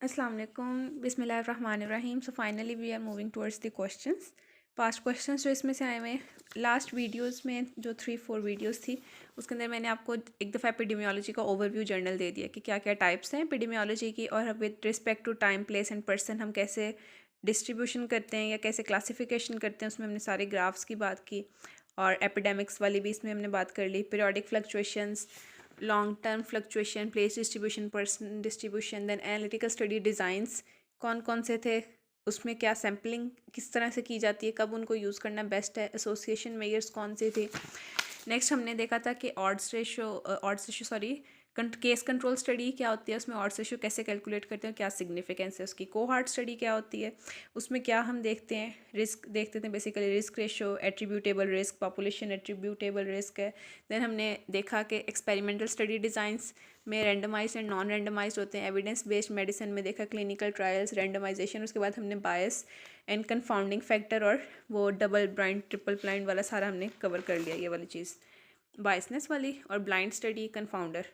अस्सलाम वालेकुम बिस्मिल्लाहिर्रहमानिर्रहीम। So finally we are moving towards the questions. Past questions जो इसमें से आए हुए हैं लास्ट वीडियोस में जो 3-4 वीडियोस थी उसके अंदर मैंने आपको एक दफ़ा एपिडेमियोलॉजी का ओवरव्यू जर्नल दे दिया कि क्या क्या टाइप्स हैं एपिडेमियोलॉजी की, और with respect to time place and person हम कैसे डिस्ट्रीब्यूशन करते हैं या कैसे क्लासिफिकेशन करते हैं। उसमें हमने सारे ग्राफ्स की बात की और एपिडेमिक्स वाली भी इसमें हमने बात कर ली। Periodic fluctuations, long term fluctuation, place distribution, person distribution, then analytical study designs कौन कौन से थे, उसमें क्या सैम्पलिंग किस तरह से की जाती है, कब उनको यूज़ करना बेस्ट है, एसोसिएशन मेयर्स कौन से थे। नेक्स्ट हमने देखा था कि odds ratio sorry case control study क्या होती है, उसमें ऑड्स रेशो कैसे कैलकुलेट करते हैं, क्या सिग्निफिकेंस है उसकी। कोहार्ट स्टडी क्या होती है, उसमें क्या हम देखते हैं, रिस्क देखते थे basically, risk ratio, attributable risk, population attributable risk है। देन हमने देखा कि एक्सपेरिमेंटल स्टडी डिज़ाइंस में रेंडमाइज एंड नॉन रेंडमाइज होते हैं। एविडेंस बेस्ड मेडिसिन में देखा क्लिनिकल ट्रायल्स, रेंडमाइजेशन, उसके बाद हमने बायस एंड कंफाउंडिंग फैक्टर और वो डबल ब्लाइंड ट्रिपल ब्लाइंड वाला सारा हमने कवर कर लिया, ये वाली चीज़ बायसनेस वाली और blind study, confounder.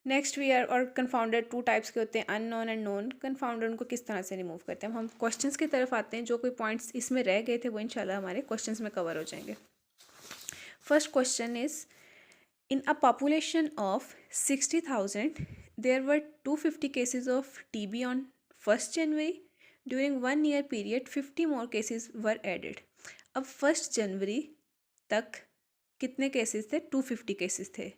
Next we are और कन्फाउंडर 2 टाइप्स के होते हैं, अननोन एंड नोन। कन्फाउंडर उनको किस तरह से रिमूव करते हैं। हम क्वेश्चंस की तरफ आते हैं, जो कोई पॉइंट्स इसमें रह गए थे वो इंशाल्लाह हमारे क्वेश्चंस में कवर हो जाएंगे। First question is, in a population of 60,000, there were 250 cases of TB on 1st January. During 1 year period, 50 more cases were added. अब 1 जनवरी तक कितने केसेस थे? 250 केसेस थे।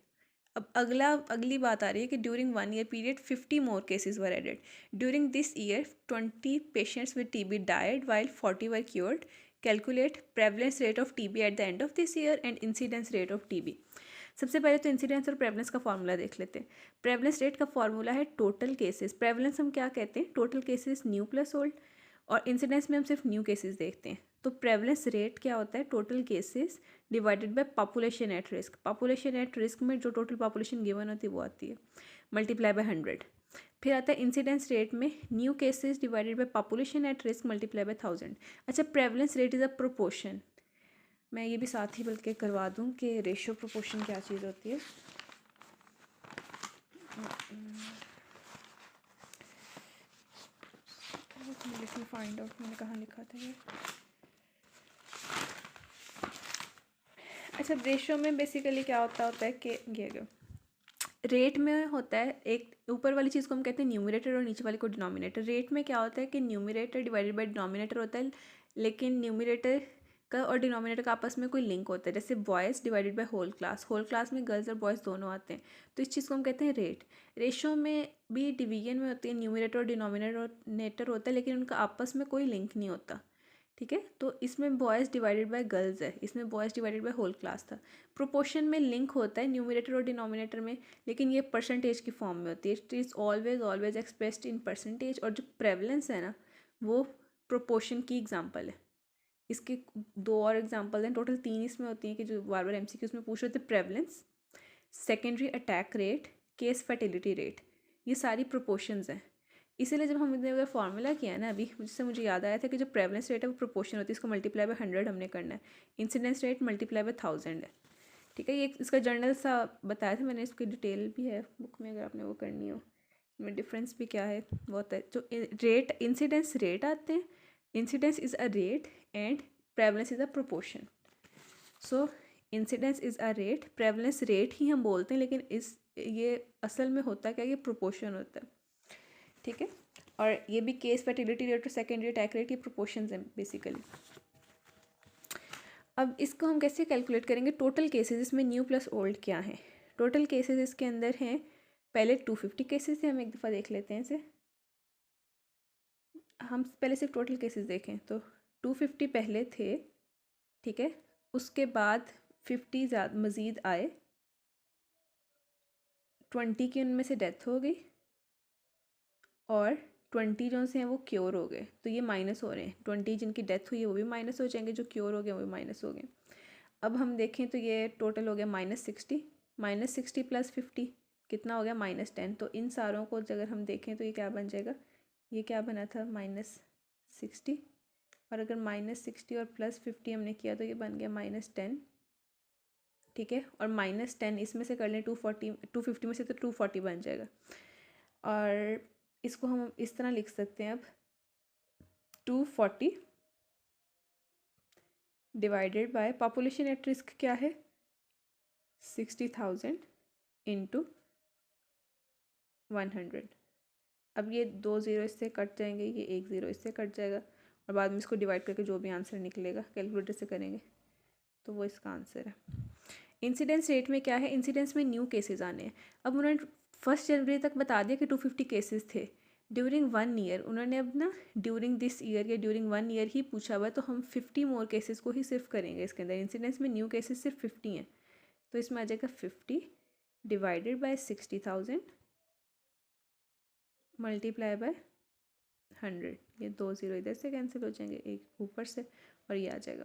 अब अगली बात आ रही है कि during 1 year period 50 more cases were added. During this year 20 patients with TB died while 40 were cured. Calculate prevalence rate of TB at the end of this year and incidence rate of TB. सबसे पहले तो incidence और prevalence का formula देख लेते हैं। Prevalence rate का formula है टोटल केसेस। प्रेवलेंस हम क्या कहते हैं? Total cases new plus old, और इंसिडेंस में हम सिर्फ न्यू केसेस देखते हैं। तो प्रेवलेंस रेट क्या होता है? Total cases divided by population at risk. Population at risk में जो टोटल पॉपुलेशन गिवन होती है वो आती है, मल्टीप्लाई बाय 100। फिर आता है इंसिडेंस रेट में new cases divided by population at risk multiply by 1000। अच्छा, prevalence rate is a proportion. मैं ये भी साथ ही बल्कि करवा दूँ कि रेशियो प्रोपोर्शन क्या चीज़ होती है। फाइंड आउट मैंने कहाँ लिखा था ये। अच्छा, रेशियो में बेसिकली क्या होता है कि ये रेट में होता है, एक ऊपर वाली चीज़ को हम कहते हैं न्यूमरेटर और नीचे वाली को डिनोमिनेटर। रेट में क्या होता है कि न्यूमरेटर डिवाइडेड बाय डिनोमिनेटर होता है, लेकिन न्यूमरेटर का और डिनोमिनेटर का आपस में कोई लिंक होता है। जैसे boys divided by whole class में गर्ल्स और बॉयज़ दोनों आते हैं, तो इस चीज़ को हम कहते हैं रेट। रेशो में भी डिवीजन में होती है, न्यूमरेटर और डिनोमिनेटर होता है, लेकिन उनका आपस में कोई लिंक नहीं होता। ठीक है, तो इसमें बॉयज़ डिवाइडेड बाय गर्ल्स है, इसमें boys divided by whole class था। प्रोपोर्शन में लिंक होता है न्यूमरेटर और डिनोमिनेटर में, लेकिन ये परसेंटेज की फॉर्म में होती है। It is always expressed in percentage. और जो प्रेवलेंस है ना, वो प्रोपोर्शन की एग्जांपल है। इसके 2 और एग्जांपल हैं, टोटल 3 इसमें होती हैं कि जो बार बार MCQ में पूछ रहे थे। Prevalence, secondary attack rate, case fertility rate, ये सारी प्रोपोर्शंस हैं। इसीलिए जब हमने अगर फार्मूला किया ना अभी, जिससे मुझे याद आया था कि जो प्रेवलेंस रेट है वो प्रोपोर्शन होती है, इसको मल्टीप्लाई बाय 100 हमने करना है। इंसिडेंस रेट मल्टीप्लाई बाय 1000 है। ठीक है, ये इसका जर्नल सा बताया था मैंने, इसकी डिटेल भी है बुक में अगर आपने वो करनी हो। में डिफरेंस भी क्या है वो होता है। जो रेट इंसिडेंस रेट आते हैं, incidence is a rate and prevalence is a proportion. So incidence is a rate, prevalence rate ही हम बोलते हैं, लेकिन ये असल में होता क्या, ये प्रोपोर्शन होता है। ठीक है, और ये भी केस फर्टिलिटी रेट और सेकेंडरी अटैक रेट, ये प्रोपोर्शंस हैं बेसिकली। अब इसको हम कैसे कैलकुलेट करेंगे? टोटल केसेस, इसमें न्यू प्लस ओल्ड क्या है। टोटल केसेस इसके अंदर हैं, पहले 250 केसेस थे, हम एक दफ़ा देख लेते हैं इसे। हम पहले सिर्फ टोटल केसेस देखें तो 250 पहले थे। ठीक है, उसके बाद 50 मज़ीद आए, 20 की उनमें से डेथ हो गई और 20 जो से हैं वो क्योर हो गए, तो ये माइनस हो रहे हैं। 20 जिनकी डेथ हुई है वो भी माइनस हो जाएंगे, जो क्योर हो गए वो भी माइनस हो गए। अब हम देखें तो ये टोटल हो गया -60, -60 प्लस 50 कितना हो गया? -10। तो इन सारों को अगर हम देखें तो ये क्या बन जाएगा? ये क्या बना था? -60, और अगर -60 और +50 हमने किया तो ये बन गया -10। ठीक है, और -10 इसमें से कर लें 250 में से तो 240 बन जाएगा। और इसको हम इस तरह लिख सकते हैं अब 240 divided by population at risk क्या है 60,000 इंटू 100। अब ये 2 ज़ीरो इससे कट जाएंगे, ये 1 ज़ीरो इससे कट जाएगा और बाद में इसको डिवाइड करके जो भी आंसर निकलेगा कैलकुलेटर से करेंगे तो वो इसका आंसर है। इंसिडेंस रेट में क्या है, इंसिडेंस में न्यू केसेस आने हैं। अब उन्होंने 1 जनवरी तक बता दिया कि 250 केसेस थे ड्यूरिंग 1 ईयर। उन्होंने अब ना ड्यूरिंग दिस ईयर या ड्यूरिंग 1 ईयर ही पूछा हुआ है, तो हम 50 मोर केसेस को ही सिर्फ करेंगे इसके अंदर। इंसिडेंस में न्यू केसेस सिर्फ 50 हैं, तो इसमें आ जाएगा 50 डिवाइडेड बाय 60,000 मल्टीप्लाई बाय 100। ये 2 ज़ीरो इधर से कैंसिल हो जाएंगे, एक ऊपर से, और ये आ जाएगा।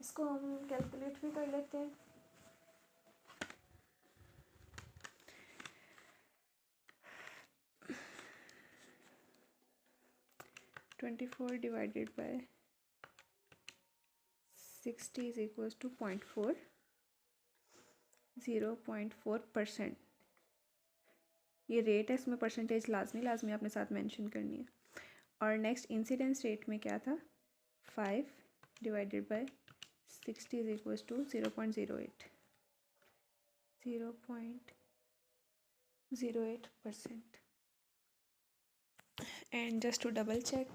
इसको हम कैलकुलेट भी कर लेते हैं। Twenty 4 divided by 60 is equals to 0.4, 0.4%। ये रेट है, इसमें परसेंटेज लाजमी आपने साथ मेंशन करनी है। और नेक्स्ट इंसिडेंस रेट में क्या था 5 divided by 60 is equals to 0.08, 0.08%। And just to double check,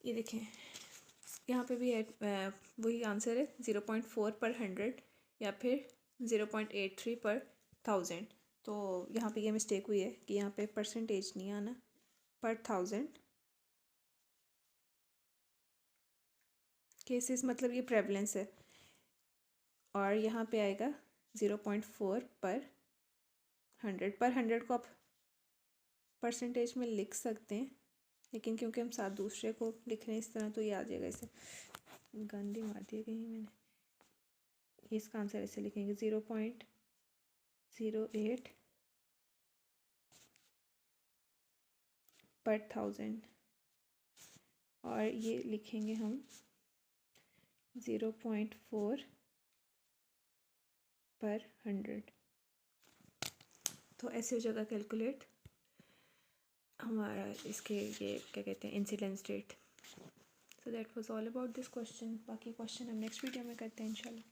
ये देखें यहाँ पे भी है वही आंसर है 0.4 पर 100 या फिर 0.83 पर 1000। तो यहाँ पे ये मिस्टेक हुई है कि यहाँ पे परसेंटेज नहीं आना, पर 1000 केसेस मतलब ये प्रेवलेंस है, और यहाँ पे आएगा 0.4 पर 100। पर 100 को आप परसेंटेज में लिख सकते हैं, लेकिन क्योंकि हम साथ दूसरे को लिख रहे हैं इस तरह तो ये आ जाएगा। इसे गंदी मार दी कहीं मैंने, इसका आंसर ऐसे लिखेंगे 0.08 पर 1000, और ये लिखेंगे हम 0.4 पर 100। तो ऐसे हो जाएगा कैलकुलेट हमारा इसके ये क्या कहते हैं incidence rate. So that was all about this question. बाकी क्वेश्चन हम नेक्स्ट वीडियो में करते हैं इंशाल्लाह।